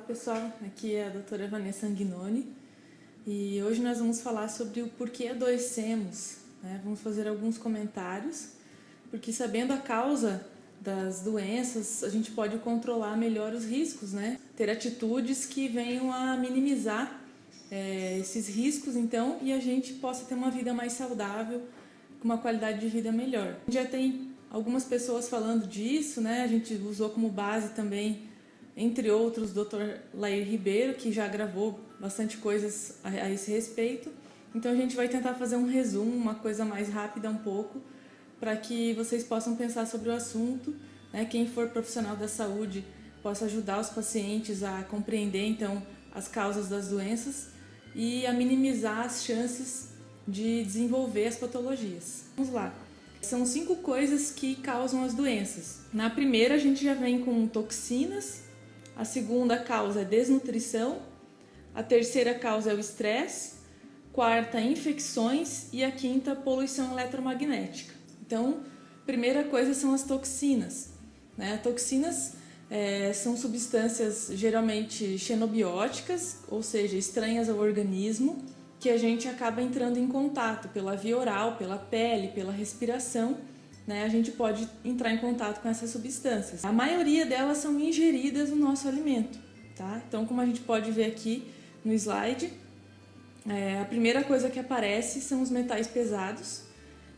pessoal, aqui é a doutora Vanessa Anguinoni e hoje nós vamos falar sobre o porquê adoecemos, né? Vamos fazer alguns comentários, porque sabendo a causa das doenças, a gente pode controlar melhor os riscos, né? Ter atitudes que venham a minimizar esses riscos, então, e a gente possa ter uma vida mais saudável, com uma qualidade de vida melhor. Já tem algumas pessoas falando disso, né? A gente usou como base também, entre outros, o Dr. Lair Ribeiro, que já gravou bastante coisas a esse respeito. Então a gente vai tentar fazer um resumo, uma coisa mais rápida um pouco, para que vocês possam pensar sobre o assunto, né? Quem for profissional da saúde possa ajudar os pacientes a compreender então as causas das doenças e a minimizar as chances de desenvolver as patologias. Vamos lá. São 5 coisas que causam as doenças. Na primeira a gente já vem com toxinas, a segunda causa é desnutrição, a terceira causa é o estresse, quarta infecções e a quinta poluição eletromagnética. Então, primeira coisa são as toxinas, né? Toxinas são substâncias geralmente xenobióticas, ou seja, estranhas ao organismo, que a gente acaba entrando em contato pela via oral, pela pele, pela respiração, né? A gente pode entrar em contato com essas substâncias. A maioria delas são ingeridas no nosso alimento, tá? Então, como a gente pode ver aqui no slide, a primeira coisa que aparece são os metais pesados,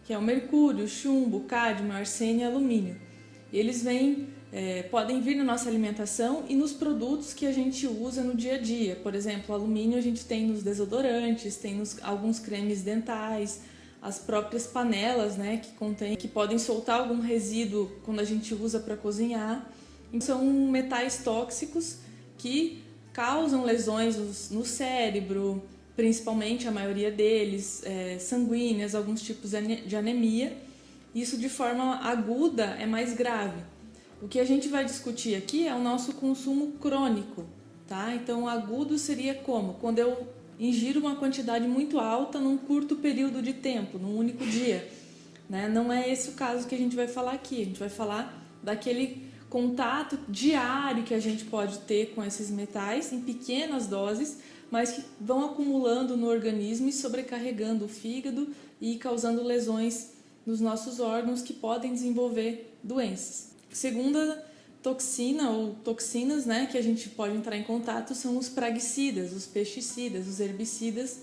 que é o mercúrio, chumbo, cádmio, arsênio e alumínio. E eles podem vir na nossa alimentação e nos produtos que a gente usa no dia a dia. Por exemplo, o alumínio a gente tem nos desodorantes, tem nos alguns cremes dentais, as próprias panelas, né, que podem soltar algum resíduo quando a gente usa para cozinhar. São metais tóxicos que causam lesões no cérebro, principalmente a maioria deles, sanguíneas, alguns tipos de anemia. Isso de forma aguda é mais grave. O que a gente vai discutir aqui é o nosso consumo crônico, tá? Então, agudo seria como? Quando eu ingiro uma quantidade muito alta num curto período de tempo, num único dia, né? Não é esse o caso que a gente vai falar aqui. A gente vai falar daquele contato diário que a gente pode ter com esses metais em pequenas doses, mas que vão acumulando no organismo e sobrecarregando o fígado e causando lesões nos nossos órgãos que podem desenvolver doenças. Segunda toxina ou toxinas, né, que a gente pode entrar em contato são os praguicidas, os pesticidas, os herbicidas,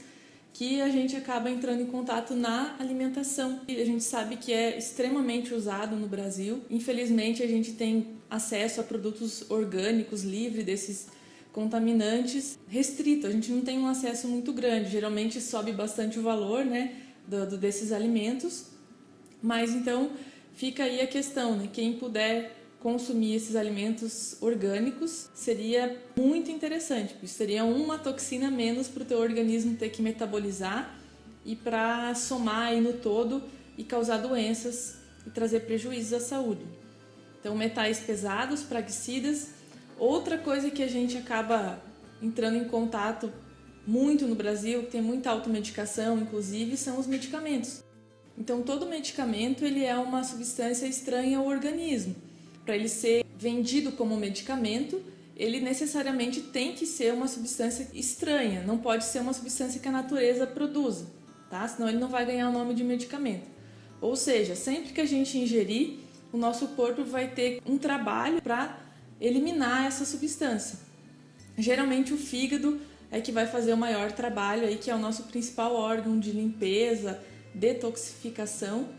que a gente acaba entrando em contato na alimentação. E a gente sabe que é extremamente usado no Brasil. Infelizmente, a gente tem acesso a produtos orgânicos livres desses contaminantes restrito. A gente não tem um acesso muito grande. Geralmente sobe bastante o valor, né, desses alimentos. Mas então fica aí a questão, né? Quem puder consumir esses alimentos orgânicos seria muito interessante, porque seria uma toxina menos para o teu organismo ter que metabolizar e para somar aí no todo e causar doenças e trazer prejuízos à saúde. Então, metais pesados, praguicidas. Outra coisa que a gente acaba entrando em contato muito no Brasil, que tem muita automedicação, inclusive, são os medicamentos. Então, todo medicamento ele é uma substância estranha ao organismo. Para ele ser vendido como medicamento, ele necessariamente tem que ser uma substância estranha, não pode ser uma substância que a natureza produza, tá? Senão ele não vai ganhar o nome de medicamento. Ou seja, sempre que a gente ingerir, o nosso corpo vai ter um trabalho para eliminar essa substância. Geralmente o fígado é que vai fazer o maior trabalho, aí, que é o nosso principal órgão de limpeza, detoxificação,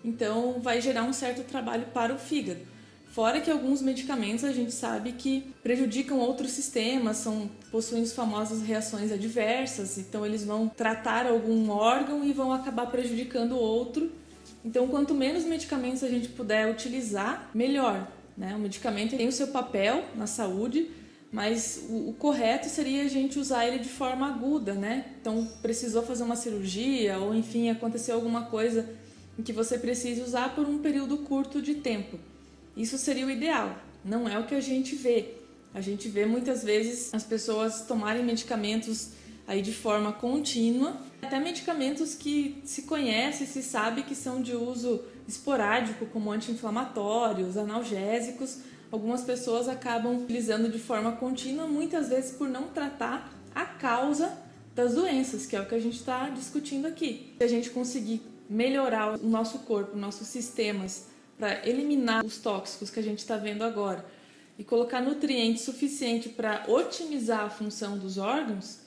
então vai gerar um certo trabalho para o fígado. Fora que alguns medicamentos a gente sabe que prejudicam outros sistemas, possuem as famosas reações adversas, então eles vão tratar algum órgão e vão acabar prejudicando o outro. Então, quanto menos medicamentos a gente puder utilizar, melhor, né? O medicamento tem o seu papel na saúde, mas o correto seria a gente usar ele de forma aguda, né? Então, precisou fazer uma cirurgia ou, enfim, aconteceu alguma coisa em que você precise usar por um período curto de tempo. Isso seria o ideal, não é o que a gente vê. A gente vê muitas vezes as pessoas tomarem medicamentos aí de forma contínua, até medicamentos que se conhece, se sabe que são de uso esporádico, como anti-inflamatórios, analgésicos, algumas pessoas acabam utilizando de forma contínua, muitas vezes por não tratar a causa das doenças, que é o que a gente está discutindo aqui. Se a gente conseguir melhorar o nosso corpo, nossos sistemas, para eliminar os tóxicos que a gente está vendo agora e colocar nutrientes suficientes para otimizar a função dos órgãos,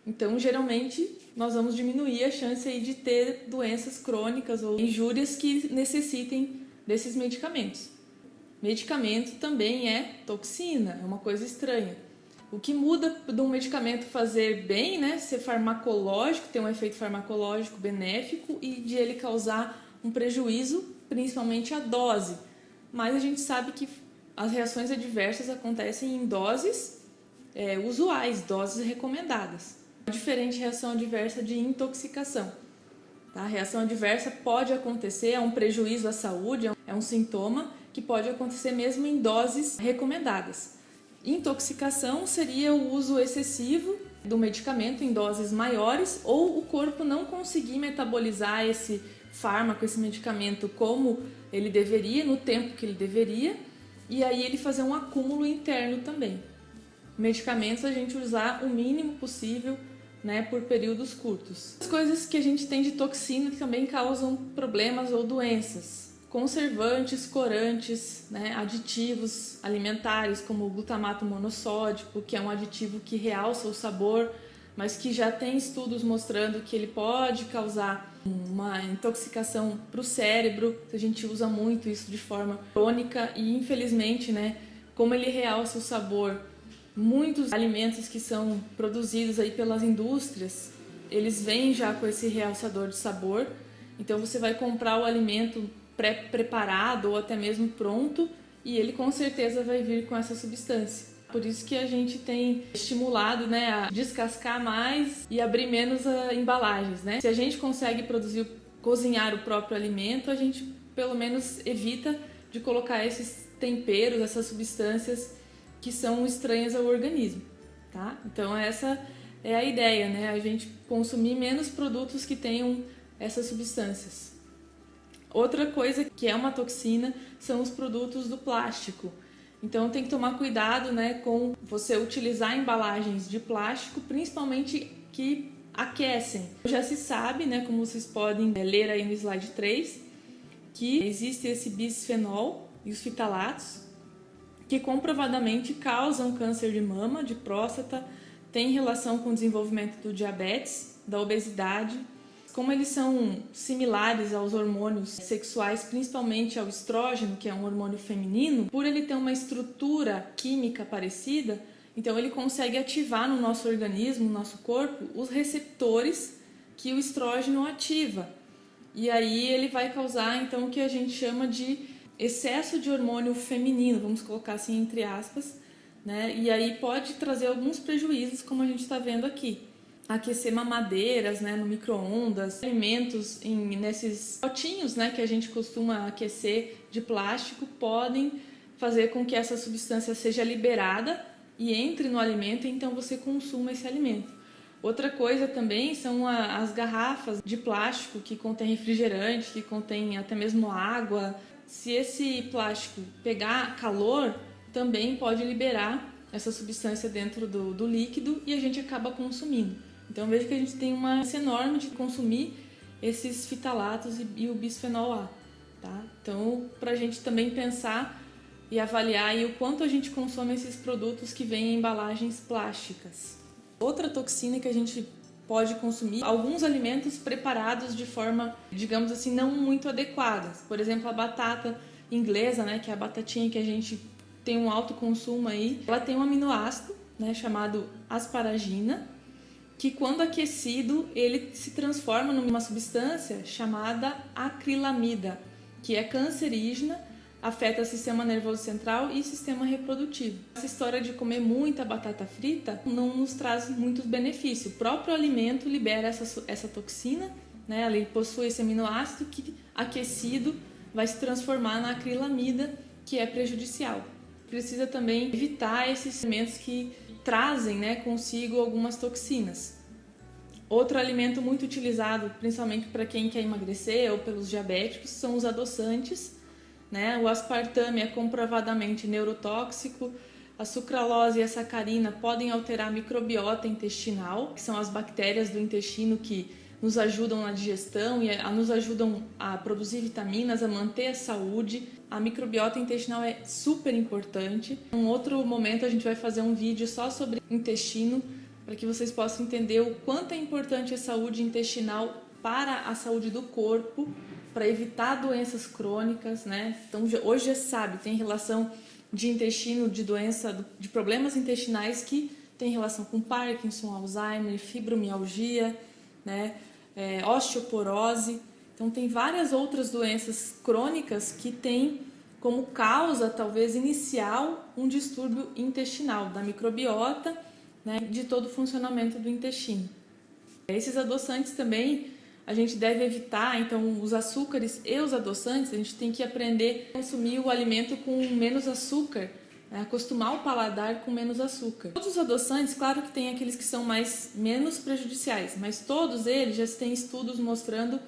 então geralmente nós vamos diminuir a chance aí de ter doenças crônicas ou injúrias que necessitem desses medicamentos. Medicamento também é toxina, é uma coisa estranha. O que muda de um medicamento fazer bem, né, ser farmacológico, ter um efeito farmacológico benéfico e de ele causar um prejuízo, principalmente a dose. Mas a gente sabe que as reações adversas acontecem em doses usuais, doses recomendadas. Diferente reação adversa de intoxicação. Tá? A reação adversa pode acontecer, é um prejuízo à saúde, é um sintoma que pode acontecer mesmo em doses recomendadas. Intoxicação seria o uso excessivo do medicamento em doses maiores ou o corpo não conseguir metabolizar esse fármaco, esse medicamento como ele deveria, no tempo que ele deveria, e aí ele fazer um acúmulo interno também. Medicamentos a gente usar o mínimo possível, né, por períodos curtos. As coisas que a gente tem de toxina que também causam problemas ou doenças. Conservantes, corantes, né, aditivos alimentares como o glutamato monossódico, que é um aditivo que realça o sabor, mas que já tem estudos mostrando que ele pode causar uma intoxicação para o cérebro. A gente usa muito isso de forma crônica e infelizmente, né, como ele realça o sabor, muitos alimentos que são produzidos aí pelas indústrias, eles vêm já com esse realçador de sabor. Então você vai comprar o alimento pré-preparado ou até mesmo pronto e ele com certeza vai vir com essa substância. Por isso que a gente tem estimulado, né, a descascar mais e abrir menos embalagens, né? Se a gente consegue cozinhar o próprio alimento, a gente pelo menos evita de colocar esses temperos, essas substâncias que são estranhas ao organismo, tá? Então essa é a ideia, né? A gente consumir menos produtos que tenham essas substâncias. Outra coisa que é uma toxina são os produtos do plástico. Então tem que tomar cuidado, né, com você utilizar embalagens de plástico, principalmente que aquecem. Já se sabe, né, como vocês podem ler aí no slide 3, que existe esse bisfenol e os fitalatos, que comprovadamente causam câncer de mama, de próstata, tem relação com o desenvolvimento do diabetes, da obesidade. Como eles são similares aos hormônios sexuais, principalmente ao estrógeno, que é um hormônio feminino, por ele ter uma estrutura química parecida, então ele consegue ativar no nosso organismo, no nosso corpo, os receptores que o estrógeno ativa. E aí ele vai causar então o que a gente chama de excesso de hormônio feminino, vamos colocar assim entre aspas, né? E aí pode trazer alguns prejuízos, como a gente está vendo aqui. Aquecer mamadeiras, né, no micro-ondas, alimentos nesses potinhos, né, que a gente costuma aquecer de plástico, podem fazer com que essa substância seja liberada e entre no alimento, e então você consuma esse alimento. Outra coisa também são as garrafas de plástico que contém refrigerante, que contém até mesmo água. Se esse plástico pegar calor, também pode liberar essa substância dentro do líquido e a gente acaba consumindo. Então veja que a gente tem uma chance enorme de consumir esses fitalatos e o bisfenol A. Tá? Então, para a gente também pensar e avaliar aí o quanto a gente consome esses produtos que vêm em embalagens plásticas. Outra toxina que a gente pode consumir, alguns alimentos preparados de forma, digamos assim, não muito adequada. Por exemplo, a batata inglesa, né, que é a batatinha que a gente tem um alto consumo aí, ela tem um aminoácido, né, chamado asparagina, que quando aquecido ele se transforma numa substância chamada acrilamida, que é cancerígena, afeta o sistema nervoso central e sistema reprodutivo. Essa história de comer muita batata frita não nos traz muitos benefícios. O próprio alimento libera essa toxina, né? Ele possui esse aminoácido que aquecido vai se transformar na acrilamida, que é prejudicial. Precisa também evitar esses alimentos que trazem, né, consigo algumas toxinas. Outro alimento muito utilizado, principalmente para quem quer emagrecer ou pelos diabéticos, são os adoçantes, né? O aspartame é comprovadamente neurotóxico. A sucralose e a sacarina podem alterar a microbiota intestinal, que são as bactérias do intestino que nos ajudam na digestão e nos ajudam a produzir vitaminas, a manter a saúde. A microbiota intestinal é super importante. Em um outro momento a gente vai fazer um vídeo só sobre intestino, para que vocês possam entender o quanto é importante a saúde intestinal para a saúde do corpo, para evitar doenças crônicas, né? Então hoje já se sabe, tem relação de intestino, de doença, de problemas intestinais que tem relação com Parkinson, Alzheimer, fibromialgia, né? Osteoporose. Então tem várias outras doenças crônicas que têm como causa, talvez inicial, um distúrbio intestinal, da microbiota, né? De todo o funcionamento do intestino. Esses adoçantes também a gente deve evitar, então os açúcares e os adoçantes, a gente tem que aprender a consumir o alimento com menos açúcar, né? Acostumar o paladar com menos açúcar. Todos os adoçantes, claro que tem aqueles que são menos prejudiciais, mas todos eles já tem estudos mostrando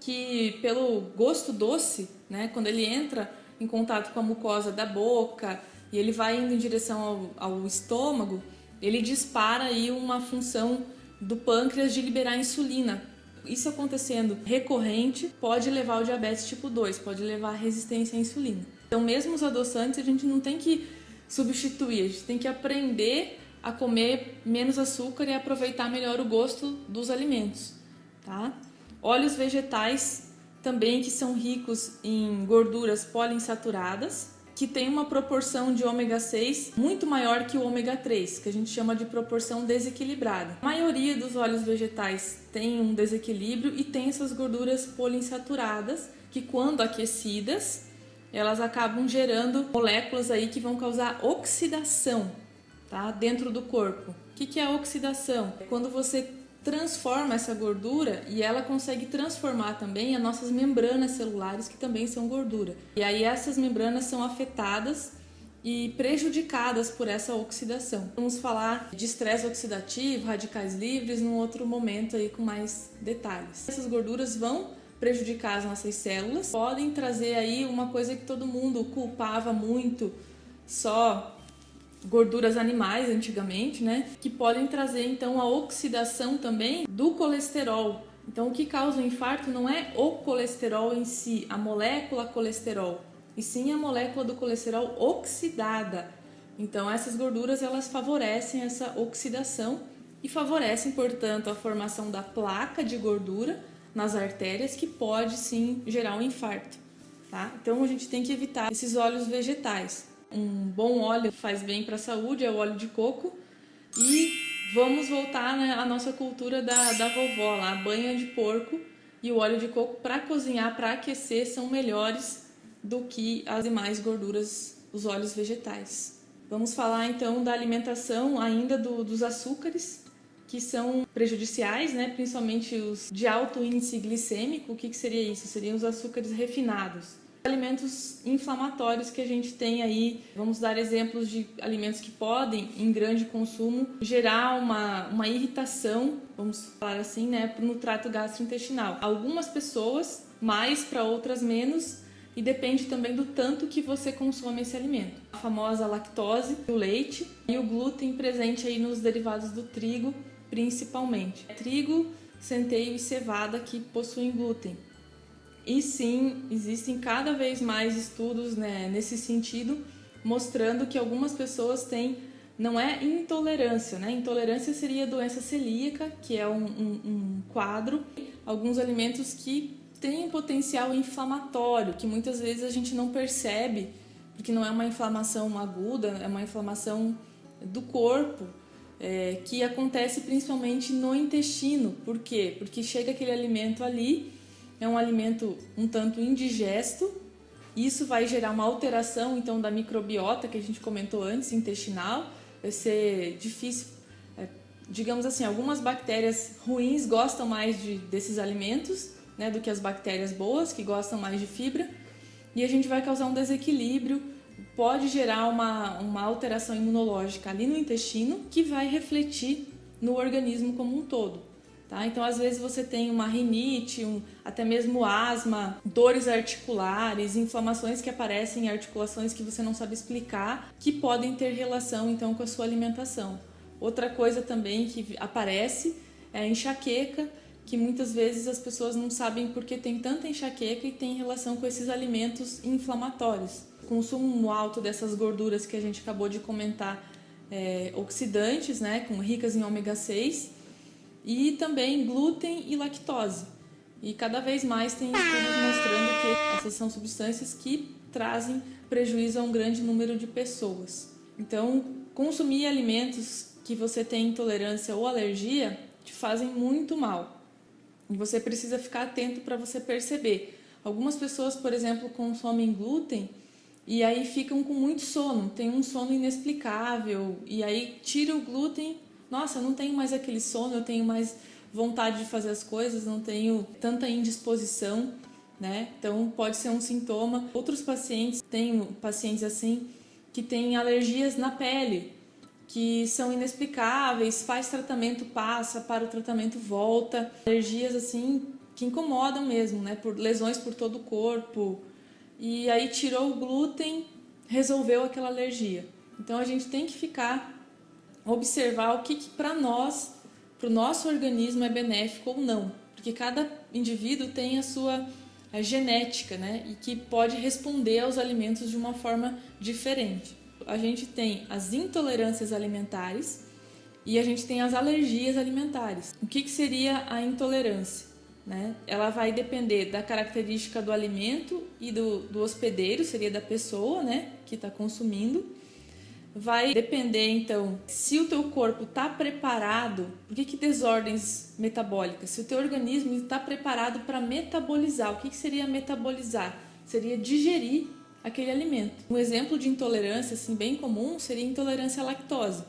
que pelo gosto doce, né? Quando ele entra em contato com a mucosa da boca e ele vai indo em direção ao estômago, ele dispara aí uma função do pâncreas de liberar insulina. Isso acontecendo recorrente pode levar ao diabetes tipo 2, pode levar à resistência à insulina. Então, mesmo os adoçantes, a gente não tem que substituir, a gente tem que aprender a comer menos açúcar e aproveitar melhor o gosto dos alimentos, tá? Óleos vegetais também que são ricos em gorduras poliinsaturadas, que tem uma proporção de ômega 6 muito maior que o ômega 3, que a gente chama de proporção desequilibrada. A maioria dos óleos vegetais tem um desequilíbrio e tem essas gorduras poliinsaturadas, que quando aquecidas, elas acabam gerando moléculas aí que vão causar oxidação, tá? Dentro do corpo. O que é a oxidação? É quando você transforma essa gordura e ela consegue transformar também as nossas membranas celulares, que também são gordura. E aí essas membranas são afetadas e prejudicadas por essa oxidação. Vamos falar de estresse oxidativo, radicais livres, num outro momento aí com mais detalhes. Essas gorduras vão prejudicar as nossas células, podem trazer aí uma coisa que todo mundo culpava muito, só gorduras animais antigamente, né? Que podem trazer então a oxidação também do colesterol. Então o que causa o infarto não é o colesterol em si, a molécula colesterol, e sim a molécula do colesterol oxidada. Então essas gorduras elas favorecem essa oxidação e favorecem, portanto, a formação da placa de gordura nas artérias, que pode sim gerar um infarto, tá? Então a gente tem que evitar esses óleos vegetais. Um bom óleo faz bem para a saúde, é o óleo de coco. E vamos voltar, né, à nossa cultura da vovó lá, a banha de porco e o óleo de coco para cozinhar, para aquecer, são melhores do que as demais gorduras, os óleos vegetais. Vamos falar então da alimentação ainda dos açúcares, que são prejudiciais, né, principalmente os de alto índice glicêmico. O que seria isso? Seriam os açúcares refinados. Alimentos inflamatórios que a gente tem aí, vamos dar exemplos de alimentos que podem, em grande consumo, gerar uma irritação, vamos falar assim, né, no trato gastrointestinal. Algumas pessoas, mais, para outras menos, e depende também do tanto que você consome esse alimento. A famosa lactose, o leite e o glúten presente aí nos derivados do trigo, principalmente. Trigo, centeio e cevada que possuem glúten. E sim, existem cada vez mais estudos, né, nesse sentido, mostrando que algumas pessoas têm, não é intolerância, né? Intolerância seria doença celíaca, que é um quadro, alguns alimentos que têm um potencial inflamatório, que muitas vezes a gente não percebe, porque não é uma inflamação aguda, é uma inflamação do corpo, que acontece principalmente no intestino. Por quê? Porque chega aquele alimento ali, é um alimento um tanto indigesto, isso vai gerar uma alteração então da microbiota que a gente comentou antes, intestinal, vai ser difícil, digamos assim, algumas bactérias ruins gostam mais desses alimentos, né, do que as bactérias boas, que gostam mais de fibra, e a gente vai causar um desequilíbrio, pode gerar uma alteração imunológica ali no intestino, que vai refletir no organismo como um todo. Tá? Então, às vezes você tem uma rinite, até mesmo asma, dores articulares, inflamações que aparecem em articulações que você não sabe explicar, que podem ter relação então com a sua alimentação. Outra coisa também que aparece é a enxaqueca, que muitas vezes as pessoas não sabem por que tem tanta enxaqueca e tem relação com esses alimentos inflamatórios. O consumo alto dessas gorduras que a gente acabou de comentar, oxidantes, né, ricas em ômega 6, e também glúten e lactose. E cada vez mais tem estudos mostrando que essas são substâncias que trazem prejuízo a um grande número de pessoas. Então, consumir alimentos que você tem intolerância ou alergia te fazem muito mal. E você precisa ficar atento para você perceber. Algumas pessoas, por exemplo, consomem glúten e aí ficam com muito sono, tem um sono inexplicável, e aí tira o glúten, nossa, eu não tenho mais aquele sono, eu tenho mais vontade de fazer as coisas, não tenho tanta indisposição, né? Então pode ser um sintoma. Outros pacientes, tenho pacientes assim, que têm alergias na pele, que são inexplicáveis, faz tratamento, passa, para o tratamento, volta. Alergias assim que incomodam mesmo, né? Por lesões por todo o corpo. E aí tirou o glúten, resolveu aquela alergia. Então a gente tem que observar o que para nós, para o nosso organismo é benéfico ou não. Porque cada indivíduo tem a sua genética, né? E que pode responder aos alimentos de uma forma diferente. A gente tem as intolerâncias alimentares e a gente tem as alergias alimentares. O que seria a intolerância? Né? Ela vai depender da característica do alimento e do hospedeiro, seria da pessoa, né, que está consumindo. Vai depender, então, se o teu corpo está preparado. Por que desordens metabólicas? Se o teu organismo está preparado para metabolizar. O que seria metabolizar? Seria digerir aquele alimento. Um exemplo de intolerância assim, bem comum seria intolerância à lactose.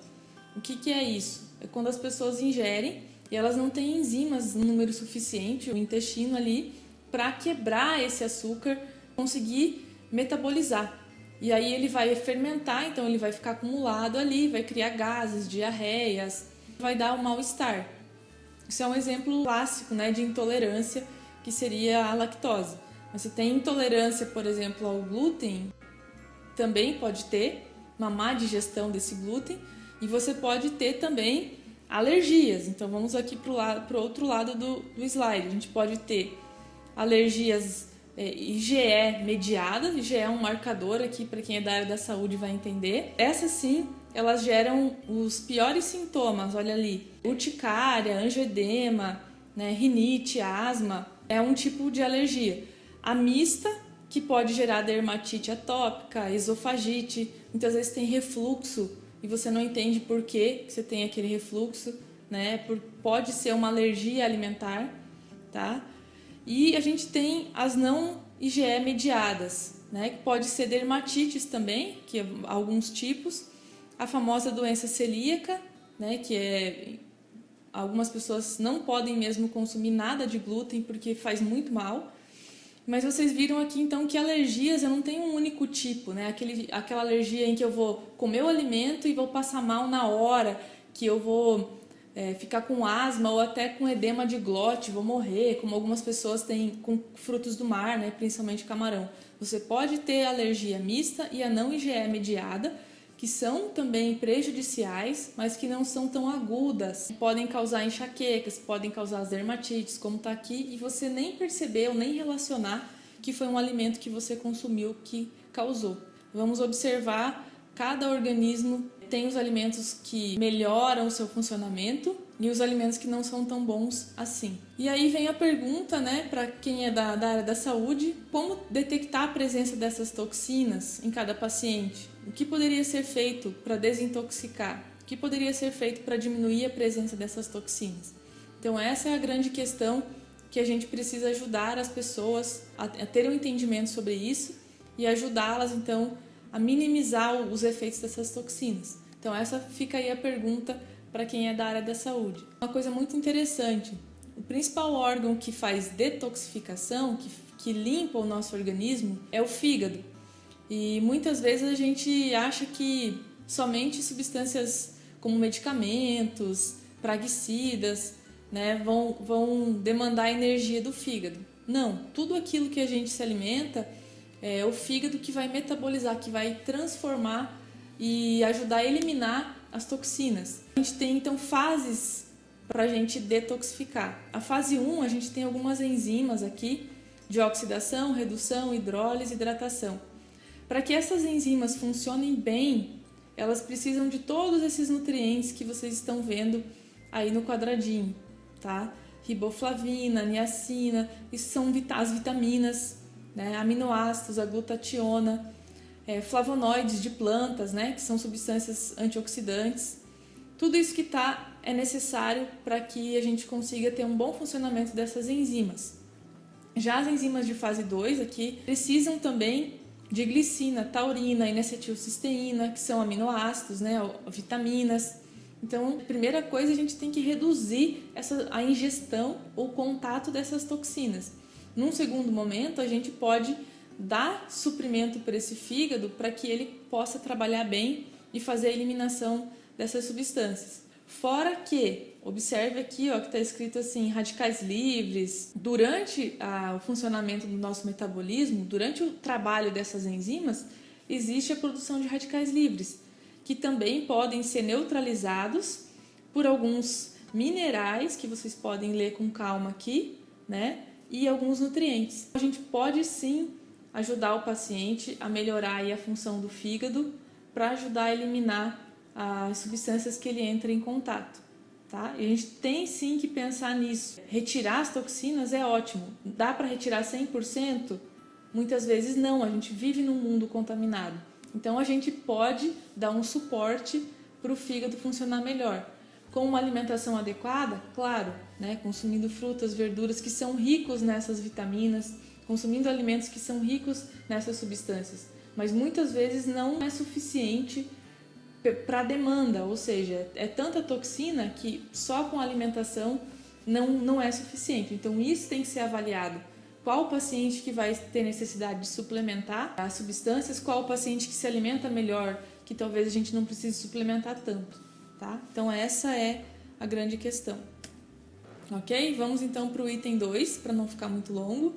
O que é isso? É quando as pessoas ingerem e elas não têm enzimas no número suficiente, o intestino ali, para quebrar esse açúcar, conseguir metabolizar. E aí ele vai fermentar, então ele vai ficar acumulado ali, vai criar gases, diarreias, vai dar um mal-estar. Isso é um exemplo clássico, né, de intolerância, que seria a lactose. Você tem intolerância, por exemplo, ao glúten, também pode ter uma má digestão desse glúten, e você pode ter também alergias. Então vamos aqui para o outro lado do slide. A gente pode ter alergias IgE mediadas. IgE é um marcador aqui, para quem é da área da saúde vai entender. Essas sim, elas geram os piores sintomas, olha ali. Urticária, angioedema, né, rinite, asma, é um tipo de alergia. A mista, que pode gerar dermatite atópica, esofagite, muitas vezes tem refluxo e você não entende por que você tem aquele refluxo, né? Pode ser uma alergia alimentar, tá? E a gente tem as não IgE mediadas, né? Que pode ser dermatites também, que é alguns tipos, a famosa doença celíaca, né? Que algumas pessoas não podem mesmo consumir nada de glúten porque faz muito mal. Mas vocês viram aqui, então, que alergias eu não tenho um único tipo, né? Aquela alergia em que eu vou comer o alimento e vou passar mal na hora, que eu vou ficar com asma ou até com edema de glote, vou morrer, como algumas pessoas têm com frutos do mar, né? Principalmente camarão. Você pode ter alergia mista e a não IgE mediada, que são também prejudiciais, mas que não são tão agudas. Podem causar enxaquecas, podem causar as dermatites, como está aqui, e você nem percebeu, nem relacionar que foi um alimento que você consumiu que causou. Vamos observar, cada organismo tem os alimentos que melhoram o seu funcionamento e os alimentos que não são tão bons assim. E aí vem a pergunta, né, para quem é da área da saúde, como detectar a presença dessas toxinas em cada paciente? O que poderia ser feito para desintoxicar? O que poderia ser feito para diminuir a presença dessas toxinas? Então essa é a grande questão que a gente precisa ajudar as pessoas a ter um entendimento sobre isso e ajudá-las então a minimizar os efeitos dessas toxinas. Então essa fica aí a pergunta para quem é da área da saúde. Uma coisa muito interessante, o principal órgão que faz detoxificação, que limpa o nosso organismo, é o fígado. E muitas vezes a gente acha que somente substâncias como medicamentos, praguicidas, né, vão demandar energia do fígado. Não, tudo aquilo que a gente se alimenta é o fígado que vai metabolizar, que vai transformar e ajudar a eliminar as toxinas. A gente tem então fases para a gente detoxificar. A fase 1, a gente tem algumas enzimas aqui de oxidação, redução, hidrólise e hidratação. Para que essas enzimas funcionem bem, elas precisam de todos esses nutrientes que vocês estão vendo aí no quadradinho, tá? Riboflavina, niacina, isso são as vitaminas, né? Aminoácidos, a glutationa, flavonoides de plantas, né? Que são substâncias antioxidantes. Tudo isso que é necessário para que a gente consiga ter um bom funcionamento dessas enzimas. Já as enzimas de fase 2 aqui precisam também de glicina, taurina, N-acetilcisteína, que são aminoácidos, né, vitaminas. Então, a primeira coisa, a gente tem que reduzir a ingestão ou contato dessas toxinas. Num segundo momento, a gente pode dar suprimento para esse fígado para que ele possa trabalhar bem e fazer a eliminação dessas substâncias. Fora que, observe aqui ó, que está escrito assim, radicais livres. Durante o funcionamento do nosso metabolismo, durante o trabalho dessas enzimas, existe a produção de radicais livres, que também podem ser neutralizados por alguns minerais, que vocês podem ler com calma aqui, né? E alguns nutrientes. A gente pode sim ajudar o paciente a melhorar aí a função do fígado para ajudar a eliminar as substâncias que ele entra em contato, tá? E a gente tem sim que pensar nisso. Retirar as toxinas é ótimo. Dá para retirar 100%? Muitas vezes não, a gente vive num mundo contaminado. Então a gente pode dar um suporte para o fígado funcionar melhor. Com uma alimentação adequada, claro, né? Consumindo frutas, verduras que são ricos nessas vitaminas, consumindo alimentos que são ricos nessas substâncias. Mas muitas vezes não é suficiente para a demanda, ou seja, é tanta toxina que só com a alimentação não é suficiente. Então isso tem que ser avaliado. Qual o paciente que vai ter necessidade de suplementar as substâncias, qual o paciente que se alimenta melhor, que talvez a gente não precise suplementar tanto, tá? Então essa é a grande questão. Ok? Vamos então para o item 2, para não ficar muito longo.